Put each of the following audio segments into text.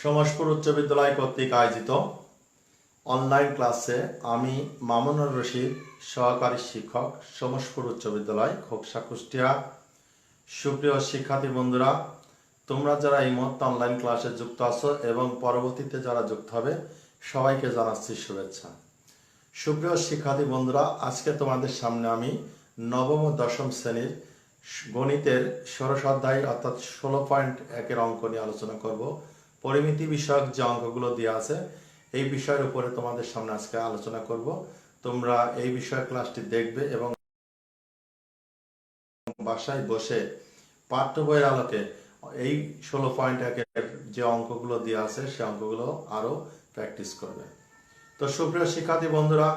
সমাজপুর উচ্চ বিদ্যালয় কর্তৃক আয়োজিত অনলাইন ক্লাসে আমি মামুনুর রশিদ, সহকারী শিক্ষক, সমাজপুর উচ্চ বিদ্যালয়, খোকসা, কুষ্টিয়া। সুপ্রিয় শিক্ষার্থী বন্ধুরা, তোমরা যারা এই মুহূর্তে অনলাইন ক্লাসে যুক্ত আছো এবং পরবর্তীতে যারা যুক্ত হবে, সবাইকে জানাচ্ছি শুভেচ্ছা। সুপ্রিয় শিক্ষার্থী বন্ধুরা, আজকে তোমাদের সামনে আমি নবম ও দশম শ্রেণীর গণিতের ষোড়শ অধ্যায় অর্থাৎ 16.1 অঙ্ক নিয়ে আলোচনা করব। পরিমিতি বিষয়ক যে অঙ্কগুলো দেওয়া আছে এই বিষয়ের উপরে তোমাদের সামনে আজকে আলোচনা করব। তোমরা এই বিষয় ক্লাসটি দেখবে এবং বাসায় বসে পাঠ্য বইয়ের আলোকে এই 16.1 যে অঙ্কগুলো দেওয়া আছে সেই অঙ্কগুলো আরো প্র্যাকটিস করবে। তো সুপ্রিয় শিক্ষার্থী বন্ধুরা,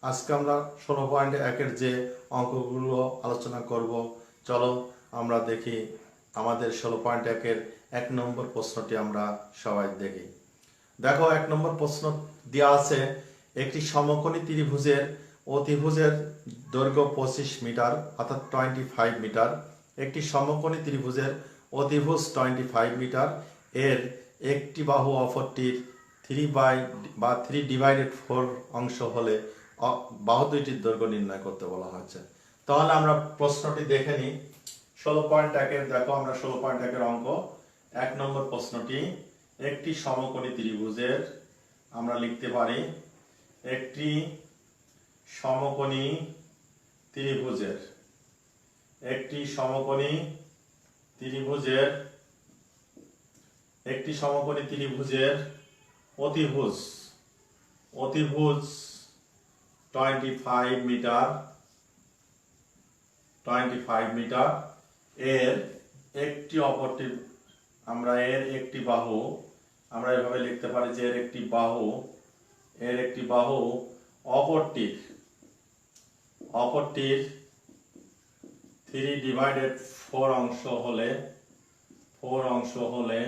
আজকে আমরা 16.1 যে অঙ্কগুলো আলোচনা করব। চলো আমরা দেখি আমাদের 16.1 1 নম্বর প্রশ্নটি আমরা সবাই দেখি। দেখো, 1 নম্বর প্রশ্ন দেওয়া আছে, একটি সমকোণী ত্রিভুজের অতিভুজের দৈর্ঘ্য 25 মিটার অর্থাৎ 25 মিটার। একটি সমকোণী ত্রিভুজের অতিভুজ 25 মিটার, এর একটি বাহু অপরটির 3/4 অংশ হলে বাহু দুইটির দৈর্ঘ্য নির্ণয় করতে বলা হয়েছে। তাহলে আমরা প্রশ্নটি দেখে নিই। 16.1 দেখো, আমরা 16.1 অঙ্ক 1 নম্বর প্রশ্নটি, একটি সমকোণী ত্রিভুজের আমরা লিখতে পারি একটি সমকোণী ত্রিভুজের অতিভুজ 25 মিটার, এর একটি অপরটি আমরা একটি বাহু আমরা এভাবে লিখতে পারি যে এর একটি বাহু অপরটির 3/4 অংশ হলে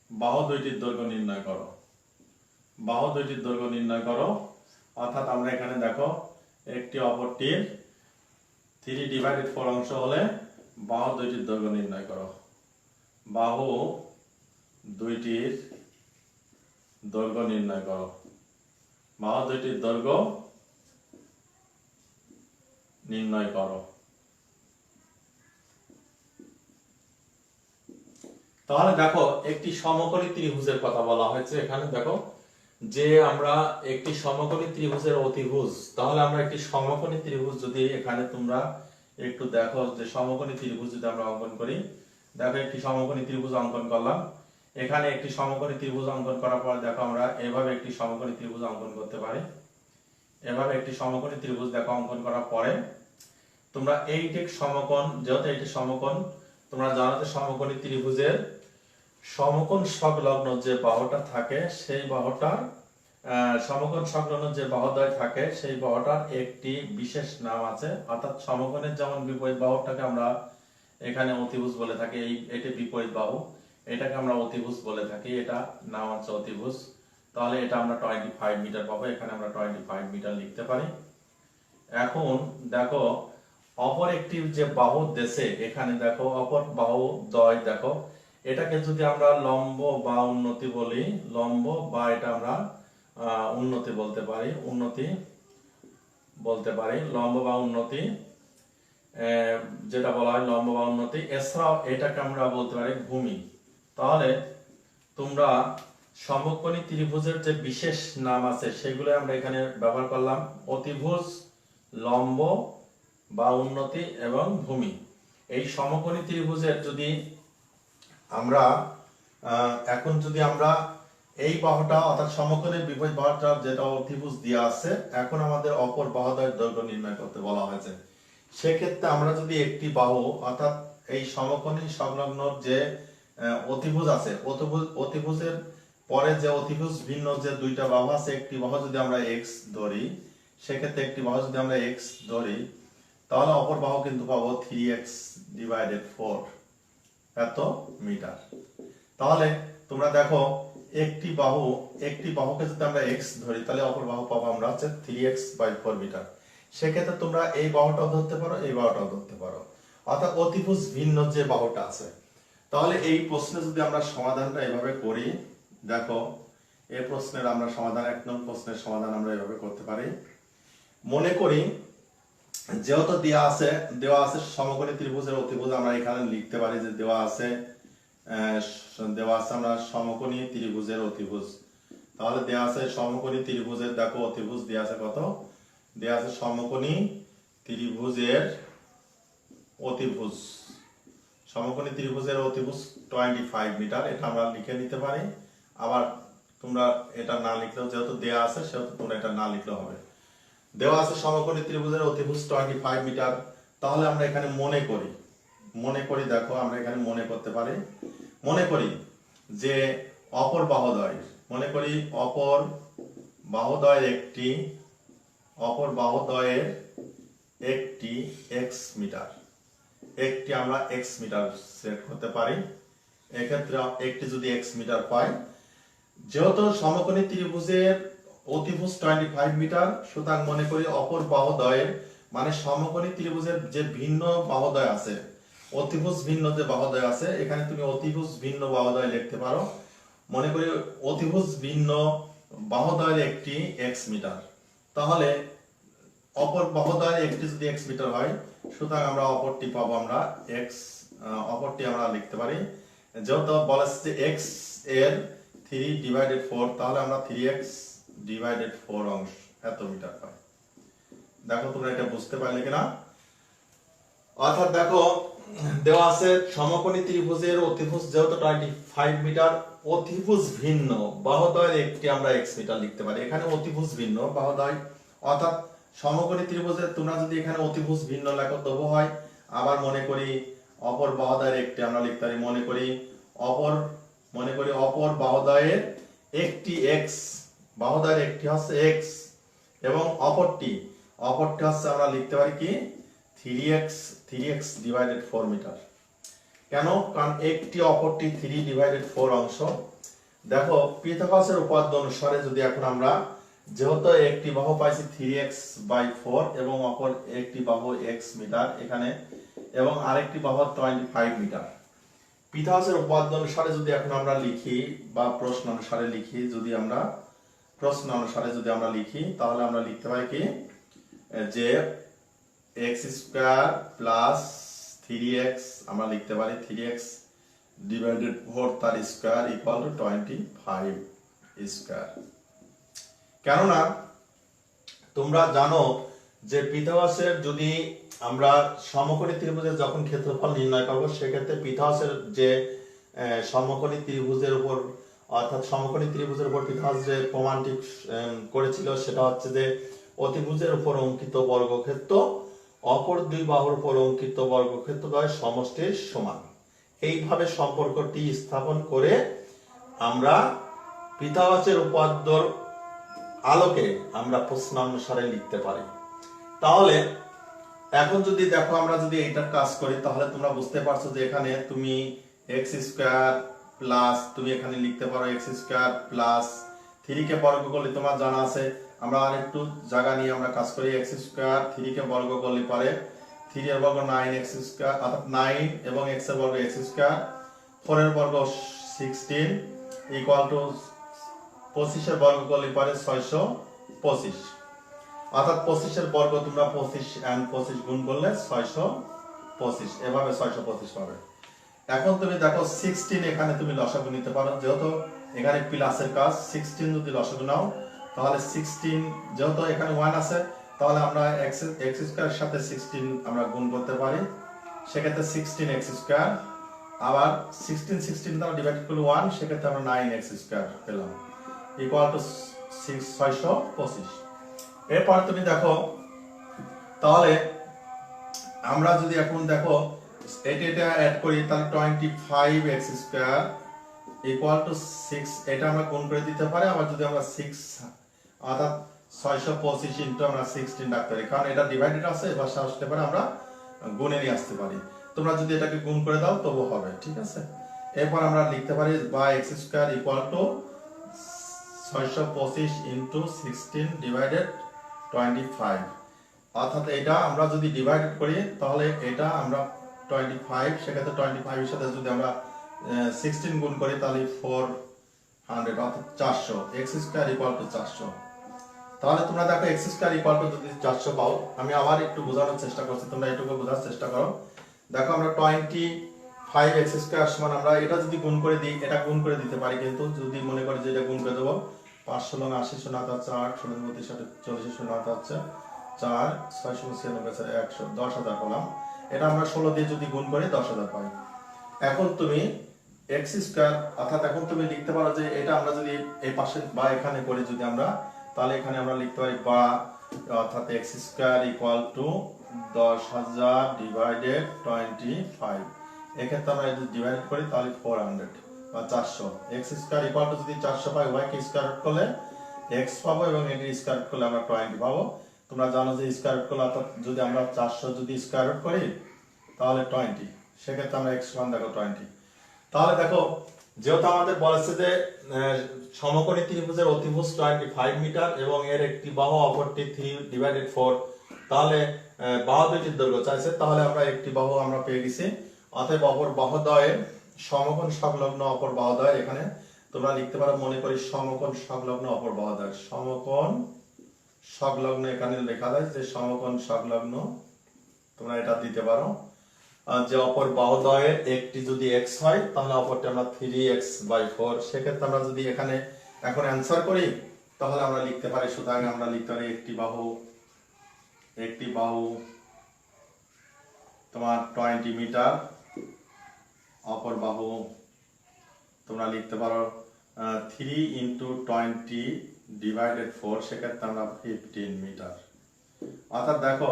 বাহু দুইটির দৈর্ঘ্য নির্ণয় করো। অর্থাৎ আমরা এখানে দেখো, একটি অপরটির 3/4 অংশ হলে বাহু দুইটির দৈর্ঘ্য নির্ণয় করো। বাহু দুইটির দৈর্ঘ্য নির্ণয় করো। তাহলে দেখো, একটি সমকোণী ত্রিভুজের কথা বলা হয়েছে। এখানে দেখো যে আমরা একটি সমকোণী ত্রিভুজের অতিভুজ, তাহলে আমরা একটি সমকোণী ত্রিভুজ যদি এখানে তোমরা একটু দেখো যে সমকোণী ত্রিভুজ যদি আমরা অঙ্কন করি, দেখো একটি সমকোণী ত্রিভুজ অঙ্কন করলাম। এখানে একটি সমকোণী ত্রিভুজ অঙ্কন করার পর দেখো আমরা এভাবে একটি সমকোণী ত্রিভুজ অঙ্কন করতে পারি। এভাবে একটি সমকোণী ত্রিভুজ দেখো অঙ্কন করার পরে তোমরা এইটি সমকোণ, যেহেতু এটি সমকোণ, তোমরা জানো যে সমকোণী ত্রিভুজের সমকোণ সংলগ্ন যে বাহুটা থাকে সেই বাহুটার সমকোণ সংলগ্ন যে বাহুদ্বয় থাকে সেই বাহুটার একটি বিশেষ নাম আছে। অর্থাৎ সমকোণের যেমন বিপরীত বাহুটাকে আমরা এখানে অতিভুজ বলে থাকি, এটি বিপরীত বাহু, এটাকে আমরা অতিভুজ বলে থাকি, এটা নাম হচ্ছে অতিভুজ। তাহলে এটা আমরা 25 মিটার পাবো, এখানে আমরা 25 মিটার লিখতে পারি। এখন দেখো, অপর একটি যে বাহু দেশে, এখানে দেখো অপর বাহু দ্বয় দেখো, এটাকে যদি আমরা লম্ব বা উন্নতি বলি, লম্ব বা এটা আমরা উন্নতি বলতে পারি, লম্ব বা উন্নতি, যেটা বলা হয় লম্ব বা উন্নতি। এছাড়াও এটাকে আমরা বলতে পারি ভূমি। তাহলে তোমরা সমকোণী ত্রিভুজের যে বিশেষ নাম আছে সেগুলো আমরা এখানে ব্যবহার করলাম, অতিভুজ, লম্ব বা উন্নতি এবং ভূমি। এই সমকোণী ত্রিভুজের যদি আমরা এখন যদি আমরা এই বাহুটা অর্থাৎ সমকোণের বিপরীত বাহুটা যেটা অতিভুজ দেওয়া আছে, এখন আমাদের অপর বাহুদ্বয়ের দৈর্ঘ্য নির্ণয় করতে বলা হয়েছে। সেক্ষেত্রে আমরা যদি একটি বাহু অর্থাৎ এই সমকোণী সংলগ্ন যে অতিভুজ আছে, অতিভুজের পরে যে অতিভুজ ভিন্ন যে দুইটা বাহু আছে, একটি বাহু যদি আমরা x ধরি, সেক্ষেত্রে একটি বাহু যদি আমরা x ধরি, তাহলে অপর বাহু কিন্তু পাবো 3x/4 এত মিটার। তাহলে তোমরা দেখো, একটি বাহুকে যদি আমরা x ধরি, তাহলে অপর বাহু পাবো আমরা হচ্ছে 3x/4 মিটার। সেক্ষেত্রে তোমরা এই বাহুটাও ধরতে পারো, এই বাহুটাও ধরতে পারো, অর্থাৎ অতিভুজ ভিন্ন যে বাহুটা আছে। তাহলে এই প্রশ্নে যদি আমরা সমাধানটা এভাবে করি, দেখো এই প্রশ্নের আমরা সমাধান, 1 নং প্রশ্নের সমাধান আমরা এভাবে করতে পারি। মনে করি যেহেতু দেওয়া আছে সমকোণী ত্রিভুজের অতিভুজ, আমরা এখানে লিখতে পারি যে দেওয়া আছে আমরা সমকোণী ত্রিভুজের অতিভুজ। তাহলে দেওয়া আছে সমকোণী ত্রিভুজের, দেখো অতিভুজ দেওয়া আছে কত, দেওয়া আছে সমকোণী ত্রিভুজের অতিভুজ, সমকোণী ত্রিভুজের অতিভুজ 25 মিটার, এটা আমরা লিখে নিতে পারি। আবার তোমরা এটা না লিখলেও, যেহেতু দেওয়া আছে সেহেতু তোমরা এটা না লিখলেও হবে। দেওয়া আছে সমকোণী ত্রিভুজের অতিভুজ 25 মিটার। তাহলে আমরা এখানে মনে করি দেখো আমরা এখানে মনে করতে পারি, মনে করি যে অপর বাহুদ্বয়ের, মনে করি অপর বাহুদ্বয়ের একটি x মিটার, একটি আমরা x মিটার সেট করতে পারি। এক্ষেত্রে একটি যদি x মিটার পাই, যেহেতু সমকোণী ত্রিভুজের অতিভুজ 25 মিটার, সুতরাং মনে করি অপর বাহুদ্বয়ের, মানে সমকোণী ত্রিভুজের যে ভিন্ন বাহুদ্বয় আছে, অতিভুজ ভিন্ন যে বাহুদ্বয় আছে, এখানে তুমি অতিভুজ ভিন্ন বাহুদ্বয় লিখতে পারো। মনে করি অতিভুজ ভিন্ন বাহুদ্বয়ের একটি x মিটার, তাহলে অপর বাহুদ্বয়ের একটি যদি x মিটার হয়, সুতরাং আমরা অপরটি পাবো আমরা অপরটি আমরা লিখতে পারি, যেহেতু বলেছে যে x এর 3/4, তাহলে আমরা 3x/4 অংশ এত মিটার পাই। দেখো তোমরা এটা বুঝতে পারলে কিনা। অর্থাৎ দেখো দেওয়া আছে সমকোণী ত্রিভুজের অতিভুজ যেহেতু 25 মিটার, অতিভুজ ভিন্ন বাহুদ্বয়ের একটি আমরা x মিটার লিখতে পারি। এখানে অতিভুজ ভিন্ন বাহুদ্বয়, অর্থাৎ সমকোণী ত্রিভুজের তোমরা যদি এখানে অতিভুজ ভিন্ন লেখো তবু হয়। আবার মনে করি অপর বাহুদ্বয়ের একটি আমরা লিখতে পারি, মনে করি অপর বাহুদ্বয়ের একটি x, বাহুদ্বয়ের একটি হচ্ছে x এবং অপরটি হচ্ছে আমরা লিখতে পারি কি 3x/4 মিটার। কেন? কারণ একটি অপরটি 3/4 অংশ। দেখো পিথাগোরাসের উপপাদ্য অনুসারে যদি এখন আমরা, যেহেতু একটি বাহু পাইছি 3x/4 এবং অপর একটি বাহু x মিটার এখানে, এবং আরেকটি বাহু 25 মিটার, পিথাগোরাসের উপপাদ্য অনুসারে যদি এখন আমরা লিখি বা প্রশ্ন অনুসারে লিখি, যদি আমরা তাহলে আমরা লিখতে পারি কি যে x² প্লাস 3x, আমরা লিখতে পারি 3x/4 তার স্কয়ার ইকুয়াল টু 25 স্কয়ার। কেননা তোমরা জানো যে পিথাগোরাসের যদি আমরা সমকোণী ত্রিভুজের যখন ক্ষেত্রফল নির্ণয় করব, সেক্ষেত্রে পিথাগোরাসের যে সমকোণী ত্রিভুজের উপর, অর্থাৎ সমকোণী ত্রিভুজের উপর পিথাগোরাস যে প্রমাণটি করেছিল সেটা হচ্ছে যে অতিভুজের উপর অঙ্কিত বর্গক্ষেত্র অপর দুই বাহুর উপর অঙ্কিত বর্গক্ষেত্রদ্বয়ের সমষ্টির সমান। এইভাবে সম্পর্কটি স্থাপন করে আমরা পিথাগোরাসের উপপাদ্যর আলোকে আমরা প্রশ্ন অনুসারে লিখতে পারি। তাহলে এখন যদি দেখো আমরা যদি এইটার কাজ করি, তাহলে তোমরা বুঝতে পারছো যে এখানে তুমি x² প্লাস, তুমি এখানে লিখতে পারো x² প্লাস 3 কে বর্গ করলে তোমার জানা আছে, আমরা আরেকটু জায়গা নিয়ে আমরা কাজ করি। x² 3 কে বর্গ করলে পারে 3 এর বর্গ 9x², অর্থাৎ 9 এবং x এর বর্গ x², 4 এর বর্গ 16 ইকুয়াল টু 25 এর বর্গ করলে পারে 625, অর্থাৎ 25 এর বর্গ তোমরা 25 and 25 গুণ করলে 625, এভাবে 625 পাবে। এখন তুমি দেখো 16 এখানে তুমি লসাগু নিতে পারো, যেহেতু এখানে প্লাসের কাজ, 16 যদি লসাগু নাও তাহলে 16, যেহেতু এখানে 1 আছে তাহলে আমরা x² এর সাথে 16 আমরা গুণ করতে পারি, সেক্ষেত্রে 16x², আবার 16 দ্বারা ডিভাইড করলে 1, সেক্ষেত্রে আমরা 9x² পেলাম ইকুয়াল টু 625। এরপর তুমি দেখো, তাহলে আমরা যদি এখন দেখো এটা অ্যাড করি, তাহলে 25x² ইকুয়াল টু 6, এটা আমরা গুণ করে দিতে পারি। আবার যদি আমরা 6 অর্থাৎ 625 ইনটু আমরা 16 রাখতে পারি, কারণ এটা ডিভাইডেড আছে, এবার আসতে পারে আমরা গুণে নিয়ে আসতে পারি। তোমরা যদি এটাকে গুণ করে দাও তবু হবে, ঠিক আছে। এরপর আমরা লিখতে পারি বা x² equal to 625 into 16 divided 25, অর্থাৎ এটা আমরা যদি ডিভাইডেড করি তাহলে এটা আমরা 25, সেক্ষেত্রে 25 এর সাথে যদি আমরা 16 গুণ করি তাহলে 100 অর্থাৎ 400 x স্কয়ার ইকুয়াল টু 400। তাহলে তোমরা দেখো x স্কয়ার ইকুয়াল টু যদি 400 পাও, আমি আবার একটু বোঝানোর চেষ্টা করছি, তোমরা এটুকু বোঝার চেষ্টা করো। দেখো আমরা 25 x স্কয়ার সমান আমরা এটা যদি গুণ করে দিই, এটা গুণ করে দিতে পারি, কিন্তু যদি মনে করি যে এটা গুণ করে দেব 5 × 80 = 8 8 × 32 40 = 4 6 × 96 100 10,000 পেলাম। এটা আমরা 16 দিয়ে যদি গুণ করি 10,000 পাই। এখন তুমি x স্কয়ার অর্থাৎ এখন তুমি লিখতে পারো যে এটা আমরা যদি এই পাশে বা এখানে করি যদি আমরা, তাহলে এখানে আমরা লিখতে পারি বা অর্থাৎ x square equal to 10,000 divided 25। এক্ষেত্রে আমরা যদি ডিভাইড করি তাহলে 400 বা 400। x স্কয়ার ইকুয়াল টু যদি 400 পাই, y কে স্কয়ার রুট করলে x পাবো এবং এর স্কয়ার রুট করলে আমরা 20 পাবো। তোমরা জানো যে স্কয়ার রুট করলে অর্থাৎ যদি আমরা 400 যদি স্কয়ার রুট করি তাহলে 20, সেক্ষেত্রে আমরা x সমান দেখো 20। তাহলে দেখো যেহেতু আমাদের বলেছে যে সমকোণী ত্রিভুজের অতিভুজ 25 মিটার এবং এর একটি বাহু অপরটি 3/4, তাহলে বাহু দুটির দৈর্ঘ্য চাইছে, তাহলে আমরা একটি বাহু আমরা পেয়ে গেছি। অতএব অপর বাহুদ্বয়ের সমকোণ সংলগ্ন অপর বাহুদ্বয়, এখানে তোমরা লিখতে পারো মনে করি সমকোণ সংলগ্ন অপর বাহুদ্বয়, সমকোণ সংলগ্ন, এখানে লেখা যায় যে সমকোণ সংলগ্ন, তোমরা এটা দিতে পারো যে অপর বাহুদ্বয়ের একটি যদি x হয় তাহলে অপরটি আমরা 3x/4। সেক্ষেত্রে আমরা যদি এখানে এখন অ্যানসার করি তাহলে আমরা লিখতে পারি, সুতরাং আমরা লিখতে পারি একটি বাহু তোমার 20 মিটার, অপর বাহু তোমরা লিখতে পারো 3 × 20/4, সেক্ষেত্রে আমরা 15 মিটার। অর্থাৎ দেখো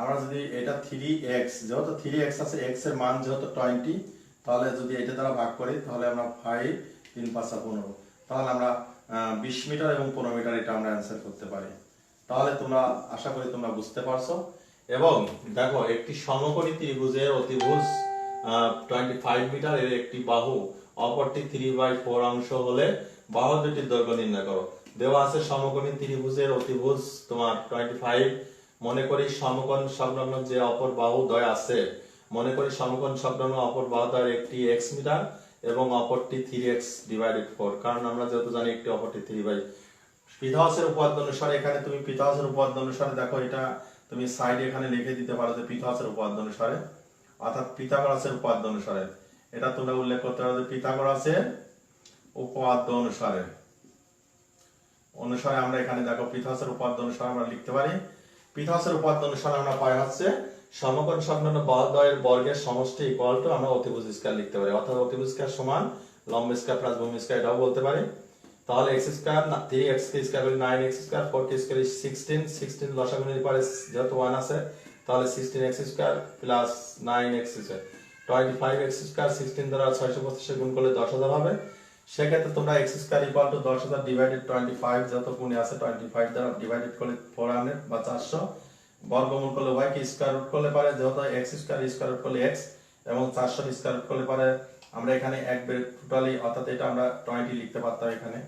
আমরা যদি এটা 3x, যেহেতু 3x আছে, x এর মান যেহেতু 20, তাহলে যদি এটা দ্বারা ভাগ করি তাহলে আমরা 5 3 5 15, তাহলে আমরা 20 মিটার এবং 15 মিটার এটা আমরা অ্যানসার করতে পারি। তাহলে তোমরা আশা করি তোমরা বুঝতে পারছো। এবং দেখো একটি সমকোণী ত্রিভুজের অতিভুজ 25 মিটার, এর একটি বাহু অপরটি 3/4 অংশ হলে বাহু দুটির দৈর্ঘ্য নির্ণয় করো। দেওয়া আছে সমকোণী ত্রিভুজের অতিভুজ তোমার 25, মনে করি সমকোণ সংলগ্ন যে অপর বাহুদ্বয় আছে, মনে করি সমকোণ সংলগ্ন অপর বাহুদ্বয়ের একটি x মিটার এবং অপরটি 3x/4, কারণ আমরা যেহেতু জানি একটি অপরটি 3/। পিথাগোরাসের উপপাদ্য অনুসারে, এখানে তুমি পিথাগোরাসের উপপাদ্য অনুসারে দেখো এটা তুমি সাইডে এখানে লিখে দিতে পারো যে পিথাগোরাসের উপপাদ্য অনুসারে, অর্থাৎ পিথাগোরাসের উপপাদ্য অনুসারে এটা তোমরা উল্লেখ করতে পারো যে পিথাগোরাসের উপপাদ্য অনুসারে আমরা এখানে দেখো পিথাগোরাসের উপপাদ্য অনুসারে আমরা লিখতে পারি। পিথাগোরাসের উপপাদ্য অনুসারে আমরা পাই হচ্ছে সমকোণ সংলগ্ন বাহুদ্বয়ের বর্গের সমষ্টি ইকুয়াল টু আমরা অতিভুজ স্কয়ার লিখতে পারি, অর্থাৎ অতিভুজ স্কয়ার সমান লম্ব স্কয়ার প্লাস ভূমি স্কয়ার, এটাও বলতে পারি। তাহলে x স্কয়ার 3x স্কয়ার হলো 9x স্কয়ার, 4k স্কয়ার 16 লসাগু নিলে পারে যেহেতু 1 আছে, তাহলে 16x square plus 9x square 25x square 16 দ্বারা 625 গুণ করলে 10,000 হবে। সেক্ষেত্রে তোমরা x square equal to 10,000 divided 25, যত গুণে আছে 25 দ্বারা ডিভাইডেড করলে 400 বা 400, বর্গমূল করলে y কে স্কয়ার রুট করলে পারে, যেহেতু x স্কয়ার স্কয়ার রুট করলে x এবং 400 স্কয়ার রুট করলে পারে আমরা এখানে এক বের টোটালি, অর্থাৎ এটা আমরা 20 লিখতে পারতাম এখানে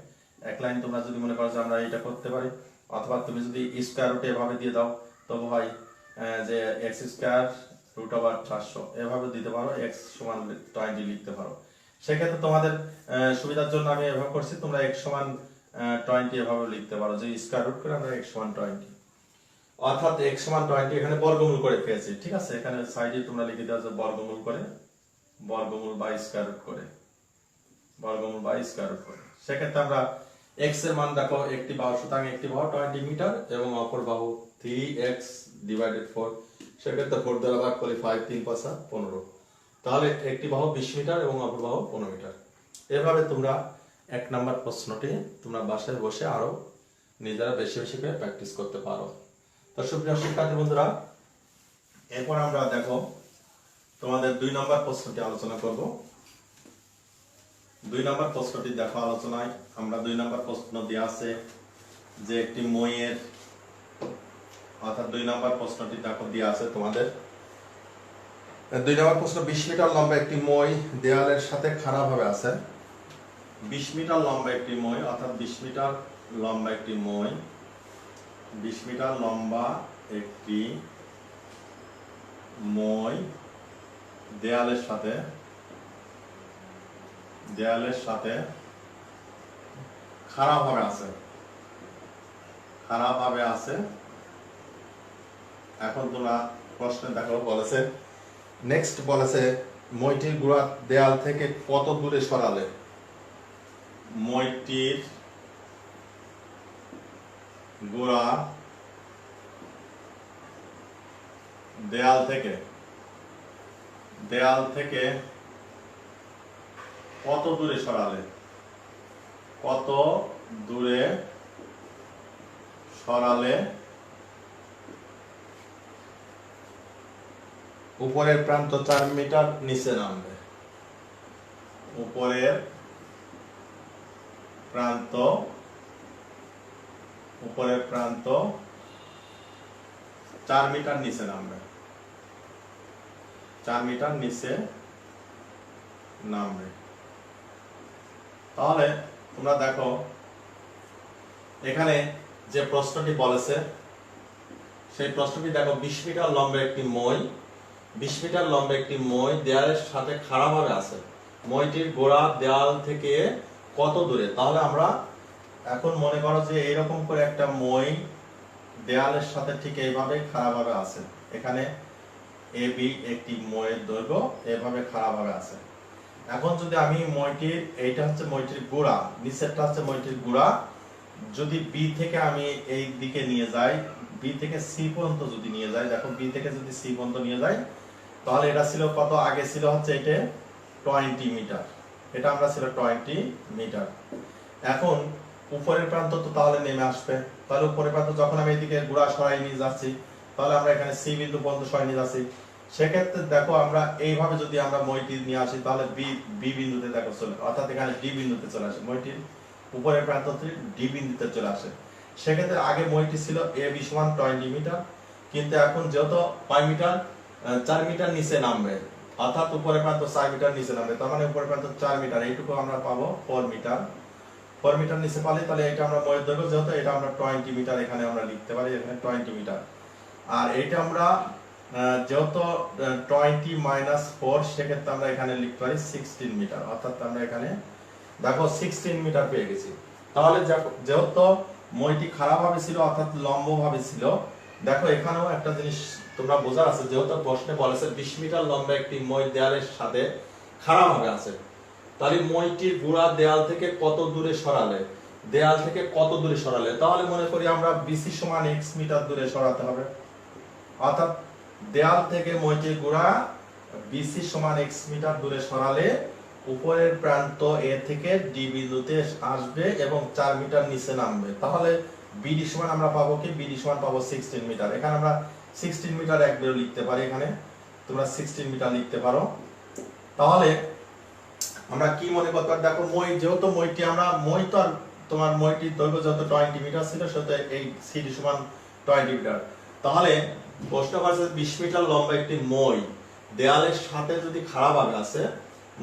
এক লাইন। তোমরা যদি মনে করো যে আমরা এটা করতে পারি, অথবা তুমি যদি স্কয়ার রুট এভাবে দিয়ে দাও তবে হয় যে x স্কয়ার রুট ওভার 400 এভাবে দিতে পারো, x সমান 20 লিখতে পারো। সেক্ষেত্রে তোমাদের সুবিধার জন্য আমি এভাবে করছি, তোমরা x সমান 20 এভাবে লিখতে পারো যে স্কয়ার রুট করে আমরা x সমান 20, অর্থাৎ x সমান 20 এখানে বর্গমূল করে পেয়েছি। ঠিক আছে, এখানে সাইডে তোমরা লিখে দাও যে বর্গমূল করে, বর্গমূল বাই স্কয়ার রুট করে, বর্গমূল বাই স্কয়ার রুট করে। সেক্ষেত্রে আমরা x এর মান দেখো একটি বাহু, সুতরাং একটি বাহু 20 মিটার এবং অপর বাহু 3x/4, সেক্ষেত্রে 4 দ্বারা ভাগ করলে 5 3 5 15, তাহলে একটি বাহু 20 মিটার এবং অপর বাহু 15 মিটার। এভাবে তোমরা 1 নাম্বার প্রশ্নটি তোমরা বাসায় বসে আরো নিজেরা বেশি বেশি করে প্র্যাকটিস করতে পারো। তো সুপ্রিয় শিক্ষার্থী বন্ধুরা, এরপর আমরা দেখো তোমাদের 2 নাম্বার প্রশ্নটি আলোচনা করব। 2 নাম্বার প্রশ্নটি দেখো আলোচনায় আমরা 2 নাম্বার প্রশ্ন দেয়া আছে যে একটি মইয়ের, অর্থাৎ 2 নাম্বার প্রশ্নটি দেখো দেয়া আছে তোমাদের 2 নাম্বার প্রশ্ন, 20 মিটার লম্বা একটি মই দেয়ালের সাথে খাড়াভাবে আছে। 20 মিটার লম্বা একটি মই, অর্থাৎ 20 মিটার লম্বা একটি মই, 20 মিটার লম্বা একটি মই দেয়ালের সাথে খারাপ ভাবে আছে, খারাপ ভাবে আছে। এখন তোমরা প্রশ্নে দেখো বলেছে, নেক্সট বলেছে মইটির গুড়া দেয়াল থেকে কত দূরে সরালে? মইটির গুড়া দেয়াল থেকে কত দূরে সরালে? কত দূরে সরালে উপরের প্রান্ত 4 মিটার নিচে নামবে? উপরের প্রান্ত 4 মিটার নিচে নামবে, 4 মিটার নিচে নামবে। তাহলে তোমরা দেখো এখানে যে প্রশ্নটি বলেছে সেই প্রশ্নটি দেখো, 20 মিটার লম্বা একটি মই, 20 মিটার লম্বা একটি মই দেয়ালের সাথে খাড়াভাবে আছে। মইটির গোড়া দেয়াল থেকে কত দূরে? তাহলে আমরা এখন মনে করো যে এইরকম করে একটা মই দেয়ালের সাথে ঠিক এইভাবে খাড়াভাবে আছে। এখানে AB একটি মইয়ের দৈর্ঘ্য এভাবে খাড়াভাবে আছে। এখন যদি আমি মইটির, এইটা হচ্ছে মইটির গোড়া, নিচেরটা হচ্ছে মইটির গোড়া, যদি B থেকে আমি এই দিকে নিয়ে যাই, B থেকে C পর্যন্ত যদি নিয়ে যাই, দেখো B থেকে যদি C পর্যন্ত নিয়ে যাই, তাহলে এটা ছিল কত? আগে ছিল হচ্ছে এটা 20 মিটার, এটা আমরা ছিল 20 মিটার। এখন উপরের প্রান্ত তো তাহলে নেমে আসবে, তাহলে উপরের প্রান্ত যখন আমি এদিকে গোড়া সরাই নিয়ে যাচ্ছি, তাহলে আমরা এখানে C বিন্দু পর্যন্ত সরাই নিয়ে যাচ্ছি। সেক্ষেত্রে দেখো আমরা এইভাবে যদি আমরা মইটি নিয়ে আসি, তাহলে B বিন্দুতে দেখো চলে, অর্থাৎ এখানে D বিন্দুতে চলে আসে, মইটির উপরের প্রান্তটি D বিন্দুতে চলে আসে। সেক্ষেত্রে আগে মইটি ছিল AB সমান 20 মিটার, কিন্তু এখন যেহেতু 5 মিটার 4 মিটার নিচে নামবে, অর্থাৎ উপরের প্রান্ত 4 মিটার নিচে নামবে, তার মানে উপরের প্রান্ত 4 মিটার, এইটুকু আমরা পাবো 4 মিটার। 4 মিটার নিচে পালে তাহলে এটা আমরা মইয়ের দৈর্ঘ্য যেহেতু এটা আমরা 20 মিটার এখানে আমরা লিখতে পারি, এখানে 20 মিটার। আর এটা আমরা যেহেতু 20 মাইনাস 4, সেক্ষেত্রে আমরা এখানে লিখতে পারি 16 মিটার, অর্থাৎ আমরা এখানে দেখো 16 মিটার পেয়ে গেছি। তাহলে যেহেতু মইটি খারাপ ভাবে ছিল, অর্থাৎ লম্ব ভাবে ছিল, দেখো এখানেও একটা জিনিস তোমরা বোঝার আছে, যেহেতু প্রশ্নে বলেছে 20 মিটার লম্বা একটি মই দেয়ালের সাথে খারাপ ভাবে আছে, তাহলে মইটির গোড়া দেয়াল থেকে কত দূরে সরালে? দেয়াল থেকে কত দূরে সরালে? তাহলে মনে করি আমরা BC সমান x মিটার দূরে সরাতে হবে, অর্থাৎ দেয়াল থেকে মইটির গোড়া BC সমান x মিটার দূরে সরালে উপরের প্রান্ত A থেকে D বিন্দুতে আসবে এবং 4 মিটার নিচে নামবে। তাহলে BD সমান আমরা পাবো কি? BD সমান পাবো 16 মিটার। এখানে আমরা 16 মিটার একবারে লিখতে পারি, এখানে তোমরা 16 মিটার লিখতে পারো। তাহলে আমরা কি মনে করতে পারি? দেখো মই, যেহেতু মইটি আমরা মই তো আর তোমার মইটির দৈর্ঘ্য যত 20 মিটার ছিল, সেটা এই CD সমান 20 মিটার। তাহলে প্রশ্ন করছে 20 মিটার লম্বা একটি মই দেয়ালের সাথে যদি খারাপ ভাবে আছে,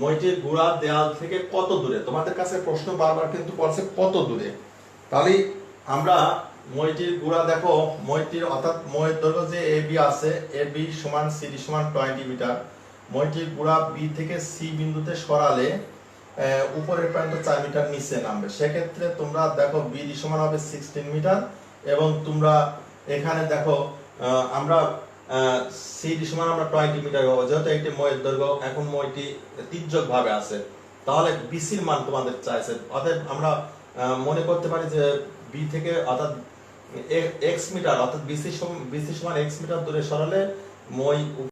মইটির গোড়া দেয়াল থেকে কত দূরে? তোমাদের কাছে প্রশ্ন বারবার কিন্তু পড়ছে কত দূরে। তাহলে আমরা মইটির গোড়া দেখো, মইটির অর্থাৎ মইয়ের দৈর্ঘ্য যে AB আছে, AB সমান CD সমান 20 মিটার, মইটির গোড়া B থেকে C বিন্দুতে সরালে উপরের প্রান্ত 4 মিটার নিচে নামবে। সেক্ষেত্রে তোমরা দেখো BD সমান হবে 16 মিটার, এবং তোমরা এখানে দেখো আমরা CD সমান আমরা 20 মিটার পাবো, যেহেতু একটি মইয়ের দৈর্ঘ্য, এখন মইটি তির্যক ভাবে আছে, তাহলে BC এর মান তোমাদের চাইছে। অতএব আমরা মনে করতে পারি যে B থেকে অর্থাৎ x মিটার, অর্থাৎ BC সমান x মিটার দূরে সরালে মই